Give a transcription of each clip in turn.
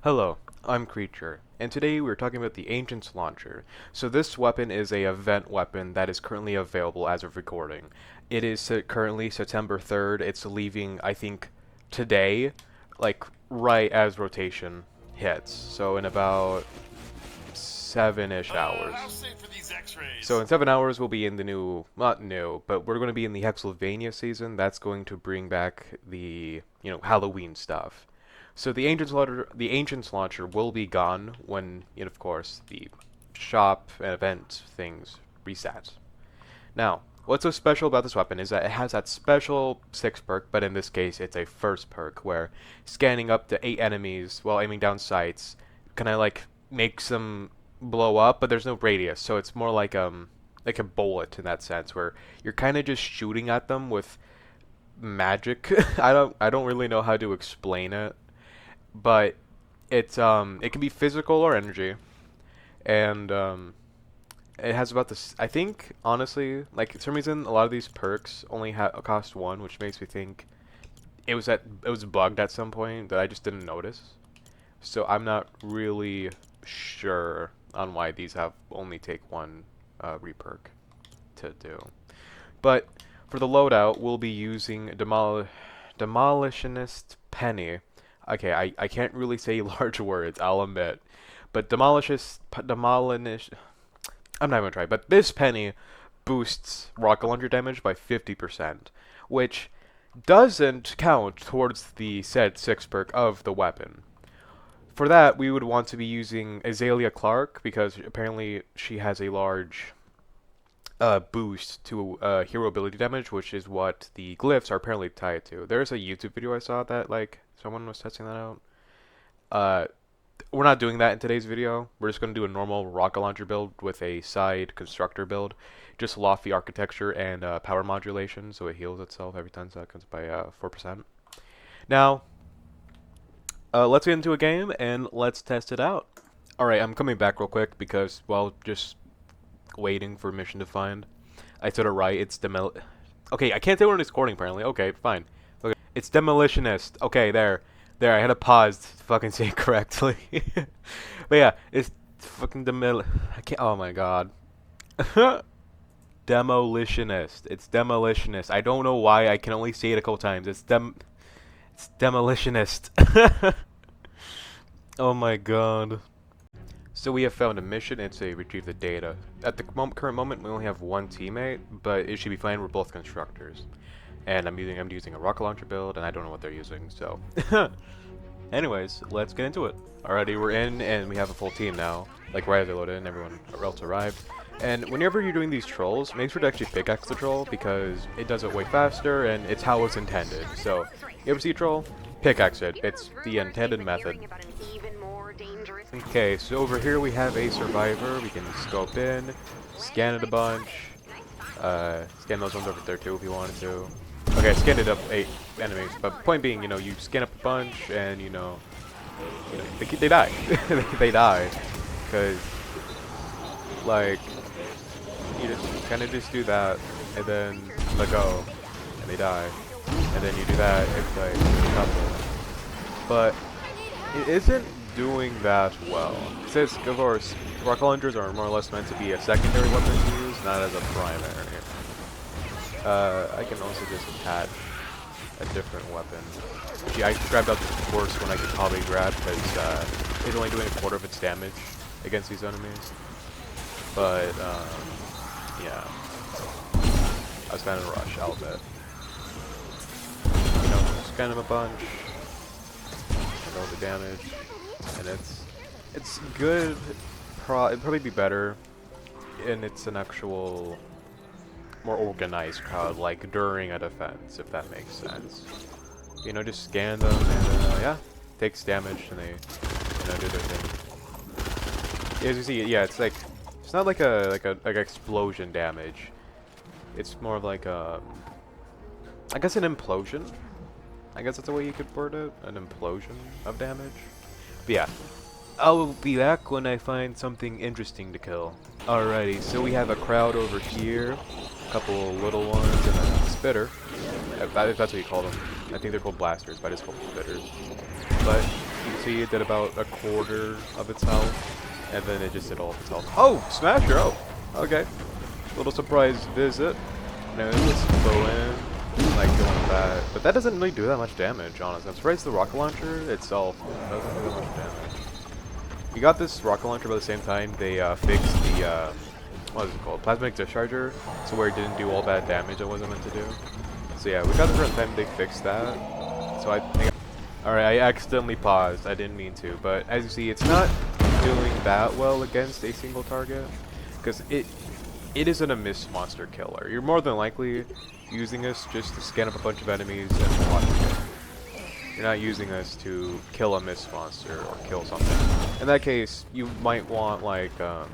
Hello, I'm Creature, and today we're talking about the Ancient's Launcher. So this weapon is a event weapon that is currently available as of recording. It is currently September 3rd. It's leaving, I think, today, like right as rotation hits. So in about 7-ish hours. I'll save for these X-rays. So in 7 hours we'll be in the new, not new, but we're going to be in the Hexylvania season. That's going to bring back the, Halloween stuff. So the Ancient's Launcher will be gone when, of course, the shop and event things reset. Now, what's so special about this weapon is that it has that special 6 perk, but in this case it's a first perk, where scanning up to 8 enemies while aiming down sights kind of like makes them blow up, but there's no radius, so it's more like a bullet in that sense, where you're kind of just shooting at them with magic. I don't really know how to explain it, but it can be physical or energy, and it has about this. I think honestly, like for some reason, a lot of these perks only cost 1, which makes me think it was bugged at some point that I just didn't notice. So I'm not really sure on why these have only take 1 reperk to do. But for the loadout, we'll be using Demolitionist Penny. Okay, I can't really say large words, I'll admit. But demolish. I'm not even gonna try. But this penny boosts rocket launcher damage by 50%, which doesn't count towards the said 6 perk of the weapon. For that, we would want to be using Azalea Clark, because apparently she has a large boost to hero ability damage, which is what the glyphs are apparently tied to. There's a YouTube video I saw that someone was testing that out. Uh, we're not doing that in today's video. We're just going to do a normal rocket launcher build with a side constructor build. Just lofty architecture and power modulation, so it heals itself every 10 seconds by 4%. Now, let's get into a game and let's test it out. Alright, I'm coming back real quick because while just waiting for mission to find, I said it right. It's Okay, I can't say when it's recording apparently. Okay, fine. Okay, it's demolitionist. Okay, there. I had to pause to fucking say it correctly. But yeah, it's fucking I can't. Oh my god. Demolitionist. It's demolitionist. I don't know why I can only say it a couple times. It's demolitionist. Oh my god. So we have found a mission. It's a retrieve the data. At the current moment, we only have 1 teammate, but it should be fine. We're both constructors, and I'm using a rocket launcher build, and I don't know what they're using. So, anyways, let's get into it. Alrighty, we're in, and we have a full team now. Like right as I loaded in, everyone else arrived. And whenever you're doing these trolls, make sure to actually pickaxe the troll, because it does it way faster, and it's how it's intended. So, you ever see a troll? Pickaxe it. It's the intended method. Okay, so over here we have a survivor. We can scope in, scan it a bunch, scan those ones over there too if you wanted to. Okay, I scanned it up 8 enemies, but point being, you scan up a bunch and they die. They die, because like you just kind of just do that and then let go, and they die, and then you do that if like a couple, but it isn't doing that well. It says, of course, rocket launchers are more or less meant to be a secondary weapon to use, not as a primary. I can also just attach a different weapon. Gee, I grabbed out the worst one I could probably grab, because it's only doing a quarter of its damage against these enemies. But, yeah. I was kind of in a rush, I'll bet. Scan them a bunch. And all the damage. And it's good. It'd probably be better, and it's an actual more organized crowd, like during a defense, if that makes sense. Just scan them, and yeah, takes damage, and they do their thing. As you see, yeah, it's not like a explosion damage. It's more of like I guess an implosion. I guess that's the way you could word it. An implosion of damage. But yeah, I'll be back when I find something interesting to kill. Alrighty, so we have a crowd over here, a couple little ones, and a spitter. If that's what you call them. I think they're called blasters, but I just call them spitters. But You see it did about a quarter of its health, and then it just did all of its health. Oh, Smasher! Oh, okay. Little surprise visit. No, let's go in, like doing that. But that doesn't really do that much damage, honestly. I'm surprised the rocket launcher itself doesn't do that much damage. You got this rocket launcher, but at the same time, they fixed the, what is it called? Plasmatic discharger, so where it didn't do all that damage it wasn't meant to do. So yeah, we got the first time they fixed that. So I think... Alright, I accidentally paused. I didn't mean to, but as you see, it's not doing that well against a single target, because it isn't a mist monster killer. You're more than likely using this just to scan up a bunch of enemies and watch it. You're not using this to kill a mist monster or kill something. In that case, you might want like what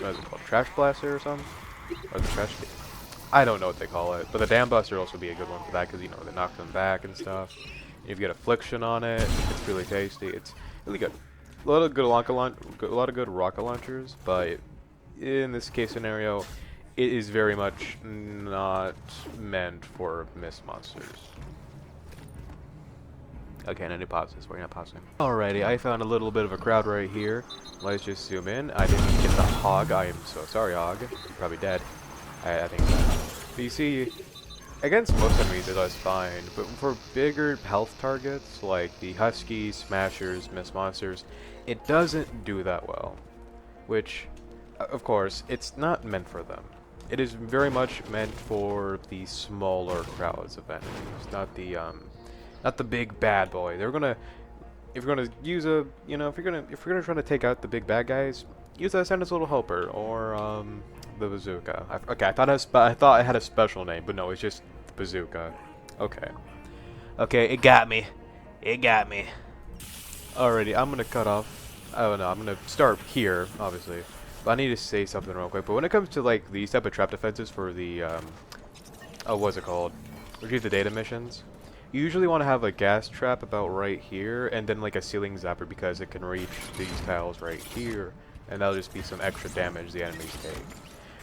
is it called? Trash blaster or something? Or the trash? I don't know what they call it, but the dam buster would also be a good one for that because you know they knock them back and stuff. If you get affliction on it, it's really tasty. It's really good. A lot of good rocket launchers, but in this case scenario, it is very much not meant for mist monsters. Okay, and I need to pause this. We're gonna pause it. Alrighty, I found a little bit of a crowd right here. Let's just zoom in. I didn't get the hog. I am so sorry, hog. You're probably dead. I think so. But you see, against most enemies it does fine, but for bigger health targets like the huskies, smashers, mist monsters, it doesn't do that well. Which, of course, it's not meant for them. It is very much meant for the smaller crowds of enemies, not the big bad boy. They're gonna, if you're gonna use a, you know, if you're gonna try to take out the big bad guys, use that Santa's little helper or the bazooka. Okay, I thought it had a special name, but no, it's just the bazooka. Okay. Okay, it got me. It got me. Alrighty, I'm gonna cut off. Oh no, I'm gonna start here, obviously. But I need to say something real quick. But when it comes to like these type of trap defenses for the oh, what's it called? Retrieve the data missions. You usually want to have a gas trap about right here, and then like a ceiling zapper because it can reach these tiles right here, and that'll just be some extra damage the enemies take.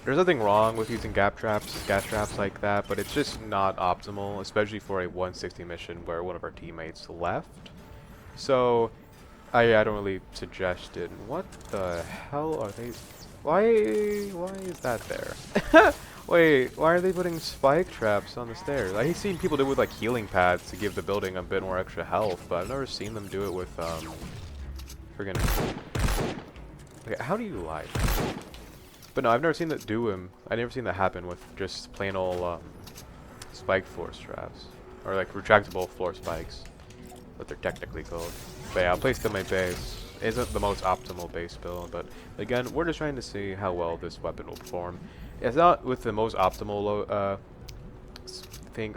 There's nothing wrong with using gas traps like that, but it's just not optimal, especially for a 160 mission where one of our teammates left. So, I don't really suggest it. What the hell are they? Why is that there? Wait, why are they putting spike traps on the stairs? I've seen people do it with like healing pads to give the building a bit more extra health, but I've never seen them do it with friggin'. Okay, how do you lie? But no, I've never seen that do him. I've never seen that happen with just plain old spike floor traps, or like retractable floor spikes, what they're technically called. But yeah, I'll place them in my base. Isn't the most optimal base build, but again, we're just trying to see how well this weapon will perform. It's not with the most optimal thing.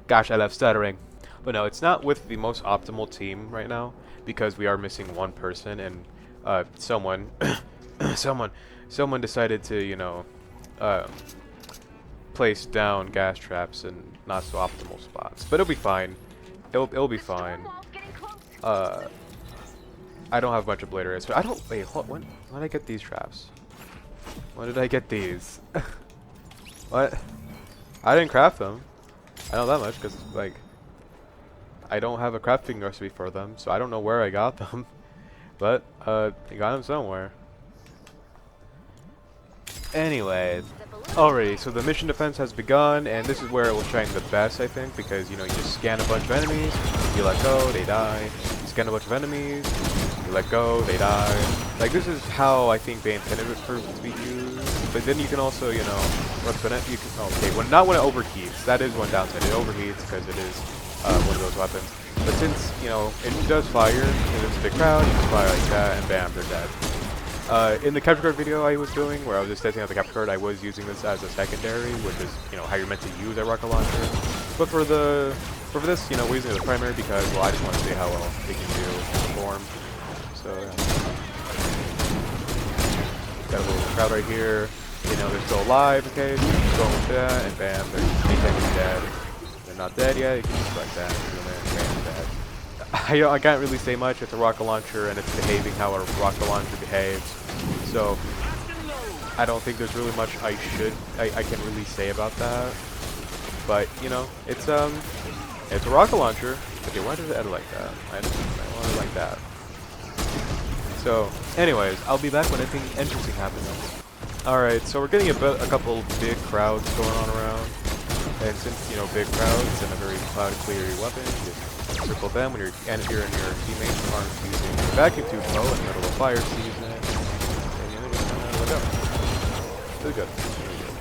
Gosh, I love stuttering. But no, it's not with the most optimal team right now because we are missing one person, and someone decided to, you know, place down gas traps in not so optimal spots. But it'll be fine. It'll be fine. I don't have much of blader arrays, but I don't. Wait, when did I get these traps? When did I get these? What? I didn't craft them. I know that much because like I don't have a crafting recipe for them, so I don't know where I got them. But I got them somewhere. Anyways, alrighty, so the mission defense has begun, and this is where it will shine the best, I think, because you know you just scan a bunch of enemies, you let go, they die. You scan a bunch of enemies, you let go, they die. Like this is how I think they intended it for to be used. But then you can also, you know, when it, you can, okay, not when it overheats. That is one downside. It overheats because it is one of those weapons. But since you know it does fire, and it's a big crowd, you can fire like that, and bam, they're dead. In the capture card video I was doing, where I was just testing out the capture card, I was using this as a secondary, which is, you know, how you're meant to use a rocket launcher. But for this, you know, we're using it as a primary because, well, I just want to see how well they can perform. So, yeah. Got a little crowd right here. You know, they're still alive, okay? So you can go with that, and bam, they're dead. They're not dead yet, you can just like that, and bam, dead. I can't really say much. It's a rocket launcher, and it's behaving how a rocket launcher behaves. So I don't think there's really much I can really say about that. But you know, it's a rocket launcher. Okay, why did it edit like that? I wanted it like that. So, anyways, I'll be back when anything interesting happens. Alright, so we're getting a couple big crowds going on around. And since, you know, big crowds and a very cloud clear weapon, just circle them when you're and your teammates aren't using the vacuum tube bow in the middle of fire season. And you know, just look up. Really good. Really good.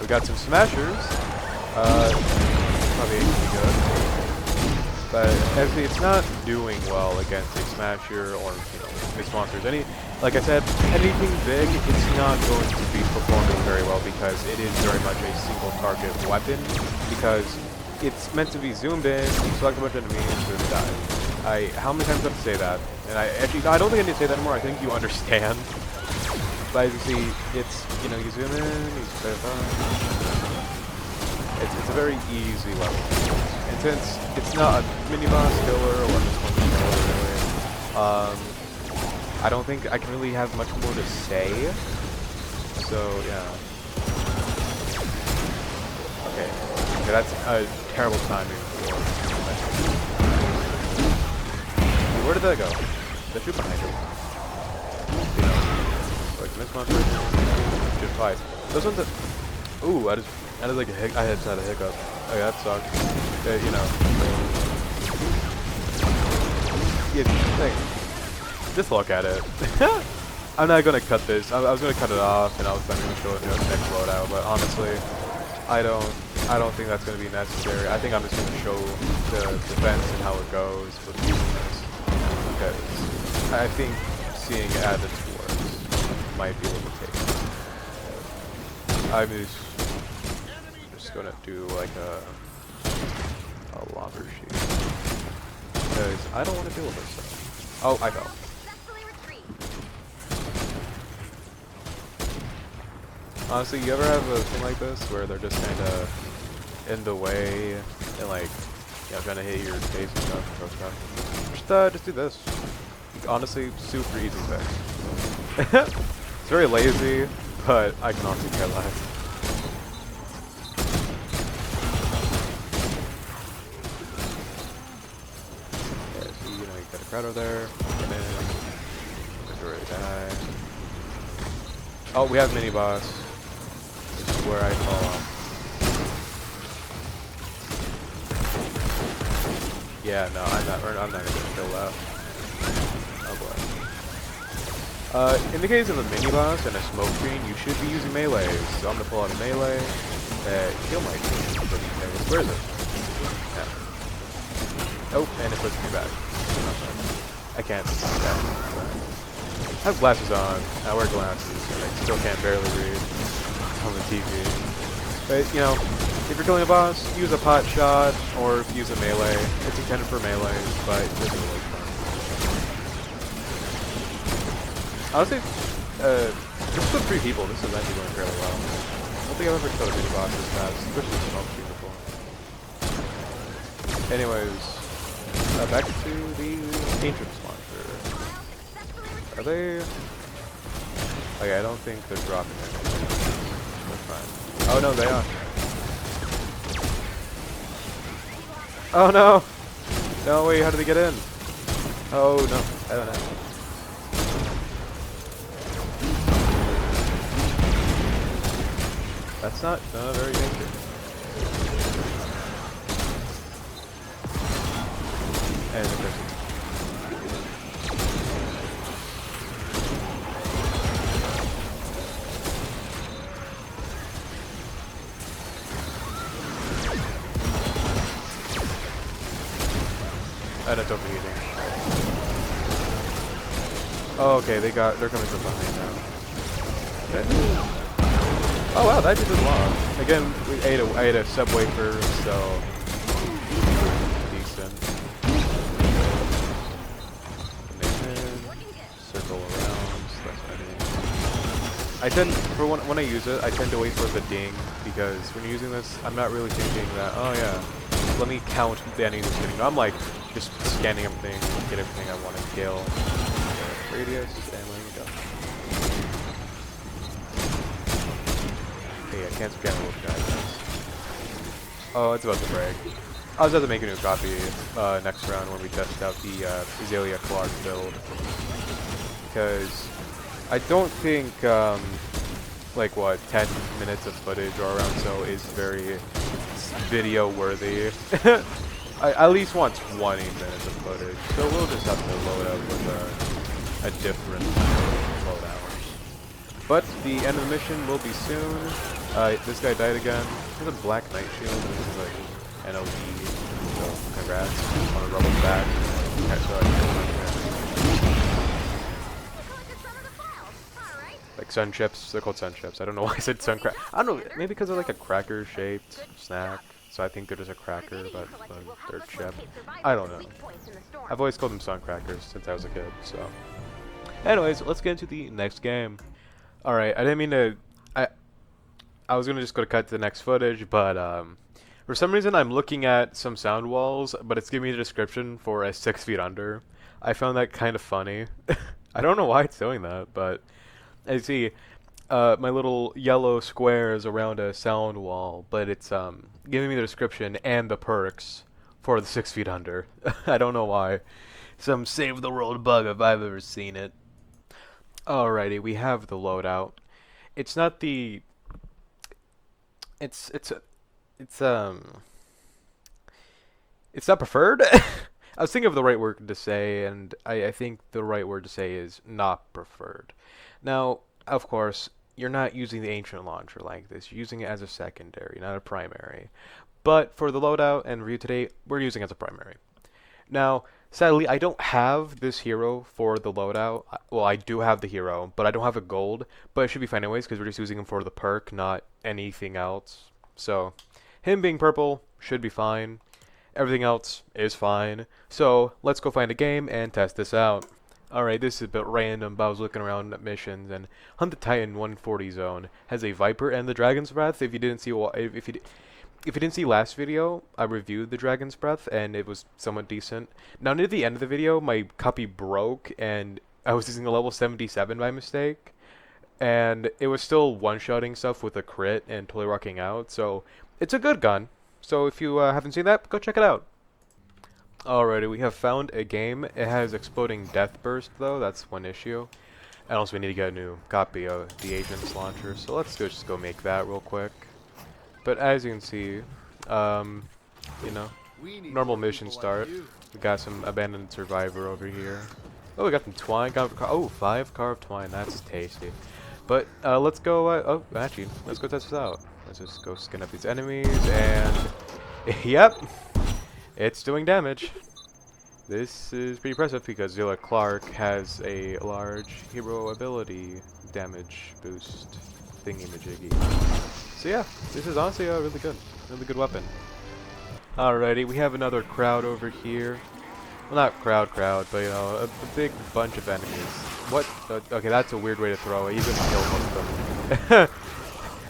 We got some smashers. Probably pretty good. But actually, it's not doing well against a smasher or, you know, mixed monsters. Like I said, anything big, it's not going to be performing very well because it is very much a single target weapon. Because it's meant to be zoomed in, you select a bunch of enemies, and then die. How many times do I have to say that? And I don't think I need to say that anymore. I think you understand. But as you see, it's, you know, you zoom in, you it's a very easy level. And since it's not a mini-boss killer or just one killer, really, I don't think I can really have much more to say. So, yeah. Okay, that's a terrible timing for... Where did that go? The shoot behind him. You know, like this one, just twice. Those ones that... Ooh, I had like I had a hiccup. Oh yeah, that sucked. You know. Yeah, just look at it. I'm not gonna cut this. I was gonna cut it off, and I was gonna show it in the next loadout. But honestly, I don't think that's gonna be necessary. I think I'm just gonna show the defense and how it goes with using this, because I think seeing it at its worst might be a little tasty. I'm just gonna do like a lobber sheet, because I don't want to deal with this stuff. Oh, I fell. Honestly, you ever have a thing like this where they're just kind of in the way and like, you know, trying to hit your face and stuff? Just do this. Honestly, super easy fix. It's very lazy, but I can honestly care less. Yeah, so, you know, you got a crowd over there, and then already die. Oh, we have mini boss. This is where I fall off. Yeah, no, I'm not gonna kill that. Oh boy. In the case of a mini boss and a smoke screen, you should be using melee. So I'm gonna pull out a melee. Kill my team. Where is it? Yeah. Oh, and it puts me back. I can't. I have glasses on. I wear glasses, and I still can't barely read on the TV. But you know, if you're killing a boss, use a pot shot or use a melee. It's intended for melee, but it doesn't really fun. Honestly, just with 3 people, this is actually going fairly well. I don't think I've ever killed a mini boss this fast, especially with smoke screen before. Anyways, back to the ancient monster. Are they? Okay, I don't think they're dropping anything. That's fine. Oh no, they are. Oh no! No, wait, how did they get in? Oh no, I don't know. That's not very dangerous. And the person. And it's overheating. Oh, okay, they're coming from behind now. Okay. Oh wow, that did a lot. Again, I ate a sub wafer, so decent. Circle around. So that's what I tend, when I use it, I tend to wait for the ding, because when you're using this, I'm not really thinking that, oh yeah, let me count the enemies I'm getting. I'm like just scanning everything, get everything I want to kill. Radius, and letting it go. Okay, I can't scan those guys. Oh, it's about to break. I'll just have to make a new copy next round when we test out the Azalea Clark build. Because I don't think, like what, 10 minutes of footage or around so is very video worthy. I at least want 20 minutes of footage, so we'll just have to load up with a different loadout. But the end of the mission will be soon. This guy died again. He has a black knight shield, and this is like NOD, so congrats on the rebel's back. Like sun chips, they're called sun chips. I don't know why I said sun crack. I don't know, maybe because they're like a cracker shaped snack. So I think they're just a cracker, but they're chip. I don't know. I've always called them sun crackers since I was a kid, so. Anyways, let's get into the next game. Alright, I didn't mean to... I was gonna just go to cut to the next footage, but for some reason I'm looking at some sound walls, but it's giving me the description for a 6 feet under. I found that kind of funny. I don't know why it's doing that, but as you see, my little yellow squares around a sound wall, but it's giving me the description and the perks for the 6 feet under. I don't know why. Some save the world bug if I've ever seen it. Alrighty, we have the loadout. It's not the... It's not preferred. I was thinking of the right word to say, and I think the right word to say is not preferred. Now, of course, you're not using the ancient launcher like this. You're using it as a secondary, not a primary. But for the loadout and review today, we're using it as a primary. Now, sadly, I don't have this hero for the loadout. Well, I do have the hero, but I don't have a gold. But it should be fine anyways, because we're just using him for the perk, not anything else. So, him being purple should be fine. Everything else is fine. So, let's go find a game and test this out. Alright, this is a bit random, but I was looking around at missions, and Hunt the Titan 140 zone has a Viper and the Dragon's Breath. If you didn't see last video, I reviewed the Dragon's Breath, and it was somewhat decent. Now, near the end of the video, my copy broke, and I was using a level 77 by mistake, and it was still one-shotting stuff with a crit and totally rocking out, so it's a good gun. So if you haven't seen that, go check it out. Alrighty, we have found a game. It has exploding death burst though, that's one issue. And also we need to get a new copy of the Agent's launcher, so let's just go make that real quick. But as you can see, you know, normal mission start. We got some abandoned survivor over here. Oh, we got some twine. Oh, 5 carved twine, that's tasty. But let's go, oh, actually, let's go test this out. Let's just go skin up these enemies, and yep, it's doing damage. This is pretty impressive because Zilla Clark has a large hero ability damage boost thingy-majiggy. So yeah, this is honestly a really good weapon. Alrighty, we have another crowd over here. Well, not crowd, but you know, a big bunch of enemies. What? Okay, that's a weird way to throw it. You couldn't kill most of them.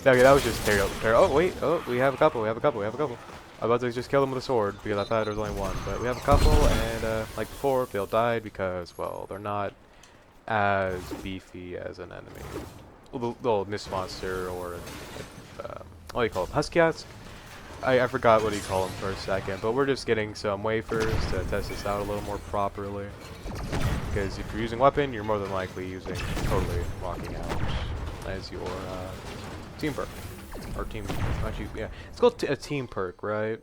Okay, that was just terrible. Oh wait, oh, we have a couple. I'm about to just kill them with a sword because I thought there was only one, but we have a couple, and like before, they all died because, well, they're not as beefy as an enemy. Little mist monster or what do you call them? Huskiats? I forgot what you call them for a second, but we're just getting some wafers to test this out a little more properly. Because if you're using weapon, you're more than likely using totally walking out as your team perk. Or team, actually, yeah. It's called a team perk, right?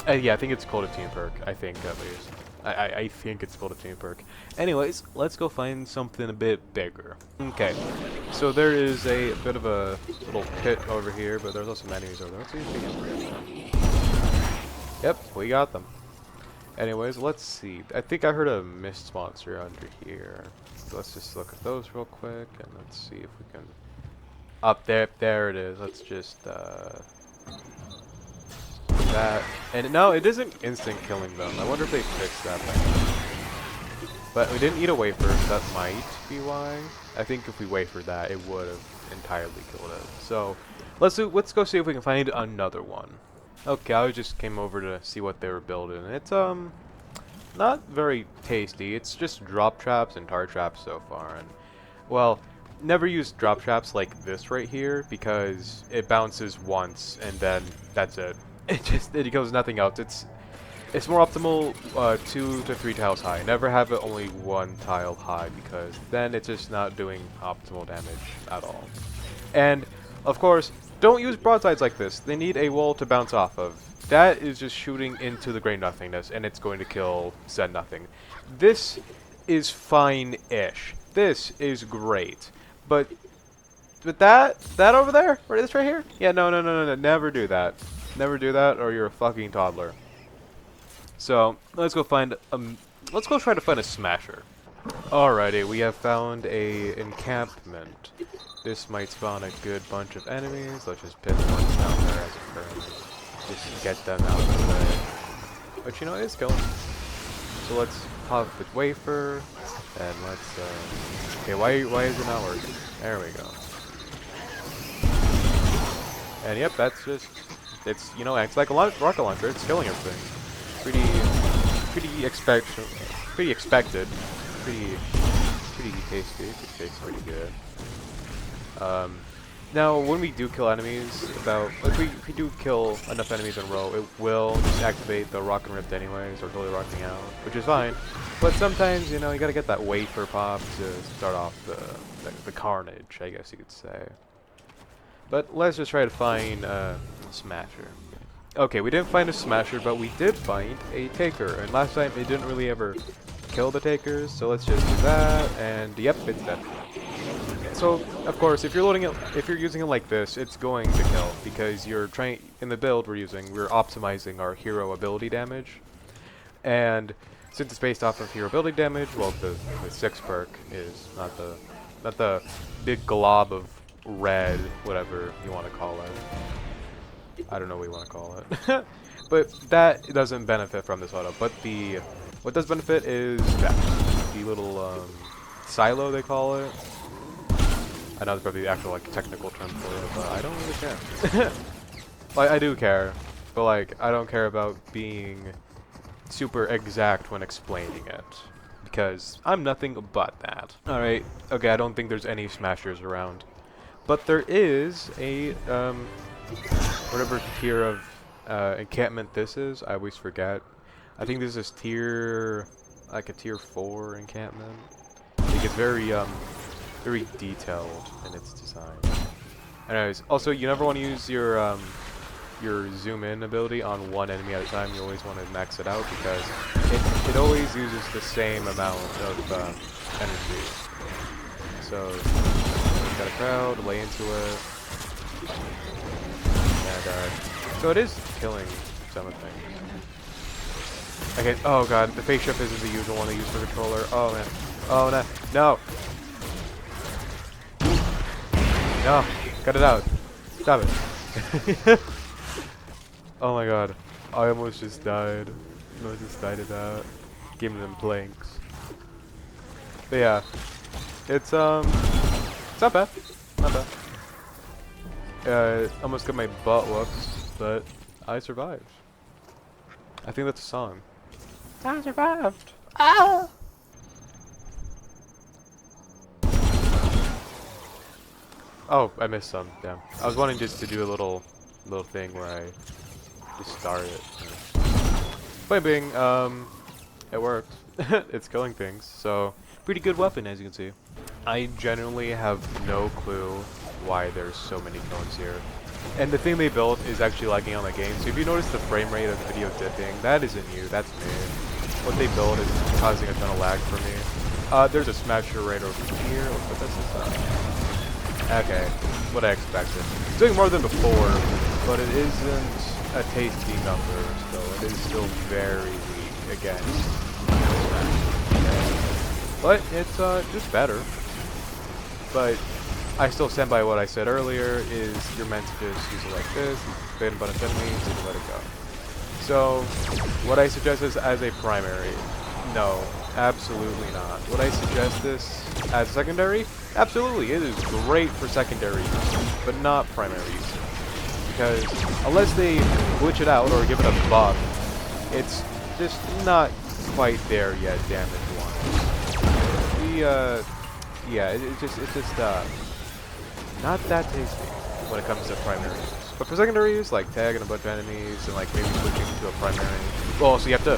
Yeah, I think it's called a team perk. I think, at least. I think it's called a team perk. Anyways, let's go find something a bit bigger. Okay, so there is a bit of a little pit over here, but there's also enemies over there. Let's see if we can... Yep, we got them. Anyways, let's see. I think I heard a mist monster under here. So let's just look at those real quick, and let's see if we can... Up there, there it is. Let's just, that. And no, it isn't instant killing them. I wonder if they fixed that thing. But we didn't eat a wafer, so that might be why. I think if we wafered that, it would have entirely killed it. So, let's go see if we can find another one. Okay, I just came over to see what they were building. It's, not very tasty. It's just drop traps and tar traps so far. And, well... Never use drop traps like this right here because it bounces once and then that's it. It goes nothing else. It's more optimal 2 to 3 tiles high. Never have it only 1 tile high because then it's just not doing optimal damage at all. And of course, don't use broadsides like this. They need a wall to bounce off of. That is just shooting into the gray nothingness, and it's going to kill said nothing. This is fine-ish. This is great. But that over there, or this right here? Yeah, no, never do that. Never do that, or you're a fucking toddler. So let's go let's go try to find a smasher. Alrighty, we have found a encampment. This might spawn a good bunch of enemies. Let's just pin one down there as a current. Just get them out of the way. But you know, it's going. So let's pop the wafer, and let's, okay, why is it not working? There we go. And yep, that's just, it's, you know, it's like a rocket launcher. It's killing everything. Pretty expected. Pretty tasty. It tastes pretty good. Now, when we do kill enemies, if we do kill enough enemies in a row, it will just activate the Rock and Rift anyways, or totally rocking out, which is fine. But sometimes, you know, you gotta get that wafer pop to start off the carnage, I guess you could say. But let's just try to find a smasher. Okay, we didn't find a smasher, but we did find a taker. And last time, it didn't really ever kill the takers, so let's just do that, and yep, it's dead. So, of course, if you're using it like this, it's going to kill, because you're trying, in the build we're optimizing our hero ability damage. And since it's based off of hero ability damage, well, the 6 perk is not the big glob of red, whatever you want to call it. I don't know what you want to call it. But that doesn't benefit from this auto. But what does benefit is that. The little silo, they call it. I know it's probably the actual like technical term for it, but I don't really care. Like, I do care, but like I don't care about being super exact when explaining it, because I'm nothing but that. Alright, okay, I don't think there's any smashers around. But there is a whatever tier of encampment this is, I always forget. I think this is tier, like a tier 4 encampment. It gets very detailed in its design. Anyways, also you never want to use your zoom in ability on one enemy at a time. You always want to max it out because it always uses the same amount of energy. So you got a crowd, lay into it, and so it is killing some of things. Okay, oh god, the phase shift isn't the usual one I use for controller. Oh man, oh no, no. No, cut it out. Stop it. Oh my god. I almost just died. I almost just died of that. Giving them planks. But yeah. It's not bad. Not bad. Almost got my butt whooped, but I survived. I think that's a song. I survived. Ah! Oh, I missed some. Damn. I was wanting just to do a little thing where I just start it. Point being, it worked. It's killing things. So, pretty good weapon, as you can see. I genuinely have no clue why there's so many clones here. And the thing they built is actually lagging on my game. So if you notice the frame rate of the video dipping, that isn't you. That's me. What they built is causing a ton of lag for me. There's a smasher right over here. What this is? Okay, what I expected. It's doing more than before, but it isn't a tasty number, so it is still very weak against but it's just better. But I still stand by what I said earlier, is you're meant to just use it like this, bait a bunch of enemies, and let it go. So, what I suggest is as a primary. No, absolutely not. Would I suggest this as secondary? Absolutely, it is great for secondary use, but not primary use. Because unless they glitch it out or give it a buff, it's just not quite there yet, damage-wise. Yeah, it's just not that tasty when it comes to primary use. But for secondaries, like tagging a bunch of enemies and like maybe switching to a primary. Well, so you have to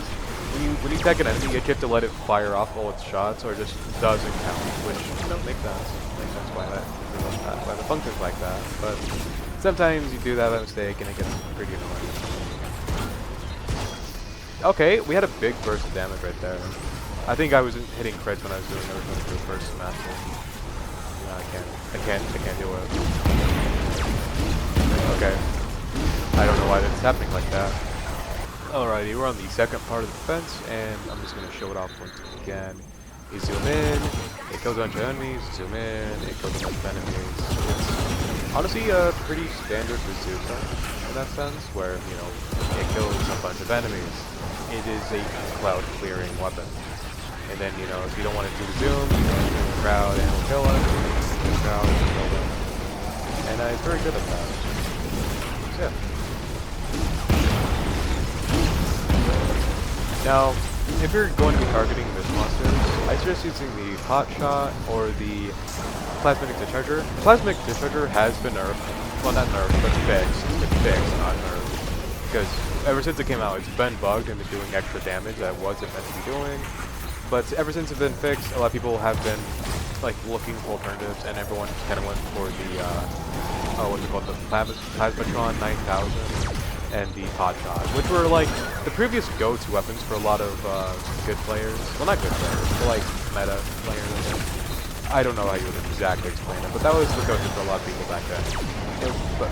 when you tag an enemy, you have to let it fire off all its shots, or it just doesn't count, which makes sense. Makes sense why the function's like that. But sometimes you do that by mistake, and it gets pretty annoying. Okay, we had a big burst of damage right there. I think I was hitting crits when I was doing the first master. No, I can't do it. Okay. I don't know why that's happening like that. Alrighty, we're on the second part of the defense, and I'm just gonna show it off once again. You zoom in, it kills a bunch of enemies, zoom in, it kills a bunch of enemies. It's honestly pretty standard for Zuka in that sense, where, you know, it kills a bunch of enemies. It is a cloud clearing weapon. And then, you know, if you don't want to do the zoom, you can do the crowd and it'll kill us. The crowd and kill them. And it's very good at that. So, yeah. Now, if you're going to be targeting this monster, I suggest using the pot shot or the plasmic discharger. Plasmic discharger has been nerfed. Well, not nerfed, but fixed. It's fixed, not nerfed. Because ever since it came out, it's been bugged and been doing extra damage that it wasn't meant to be doing. But ever since it's been fixed, a lot of people have been like looking for alternatives, and everyone kind of went for the what's it called, the Plasmatron 9000 and the pot shot, which were like the previous go-to weapons for a lot of good players. Well, not good players, but like meta players. I don't know how you would exactly explain it, but that was the go-to for a lot of people back then.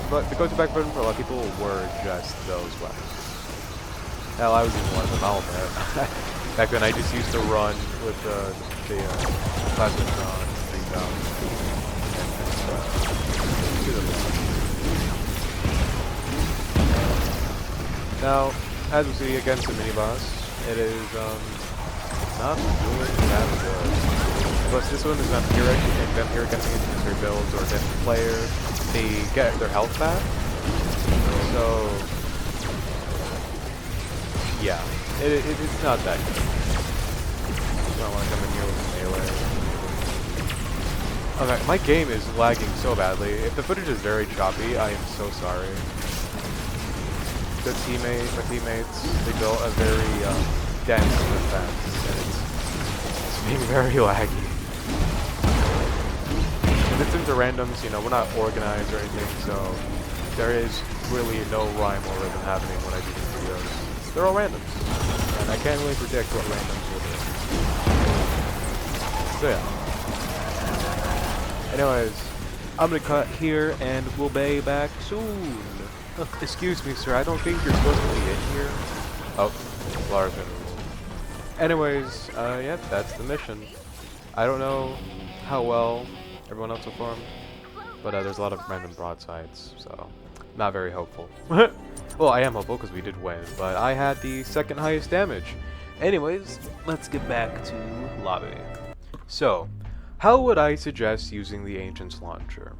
But the go-to back then for a lot of people were just those weapons. Hell, I was even one of them, I'll admit. Back then, I just used to run with the Plasmatron 3000. Now, as we see against the mini-boss, it is not doing that good. Plus, this one is vampiric, and vampiric enemies, mystery builds, or different players, they get their health back. So, yeah, it's not that good. I don't want to come in here with melee. Okay, my game is lagging so badly. If the footage is very choppy, I am so sorry. My teammates, they built a very dense defense, and it's being very laggy. If it's into randoms, you know, we're not organized or anything, so there is really no rhyme or rhythm happening when I do these videos. They're all randoms, and I can't really predict what randoms will do. So yeah. Anyways, I'm gonna cut here, and we'll be back soon. Excuse me, sir, I don't think you're supposed to be in here. Oh, Larvin. Anyways, yeah, that's the mission. I don't know how well everyone else performed, but there's a lot of random broadsides, so not very hopeful. Well, I am hopeful because we did win, but I had the second highest damage. Anyways, let's get back to lobby. So, how would I suggest using the Ancient's Launcher?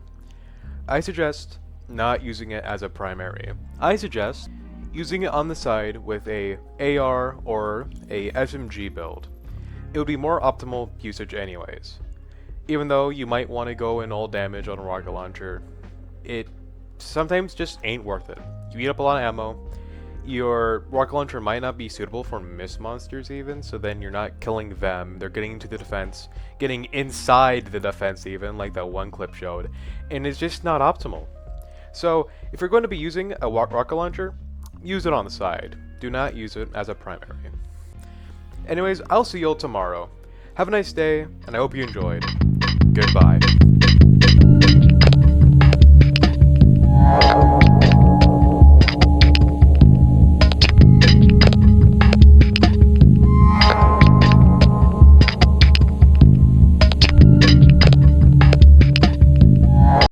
I suggest not using it as a primary. I suggest using it on the side with a AR or a SMG build. It would be more optimal usage anyways. Even though you might want to go in all damage on a rocket launcher, it sometimes just ain't worth it. You eat up a lot of ammo, your rocket launcher might not be suitable for mist monsters even, so then you're not killing them, they're getting into the defense, getting inside the defense even, like that one clip showed, and it's just not optimal. So, if you're going to be using a rocket launcher, use it on the side. Do not use it as a primary. Anyways, I'll see you all tomorrow. Have a nice day, and I hope you enjoyed. Goodbye.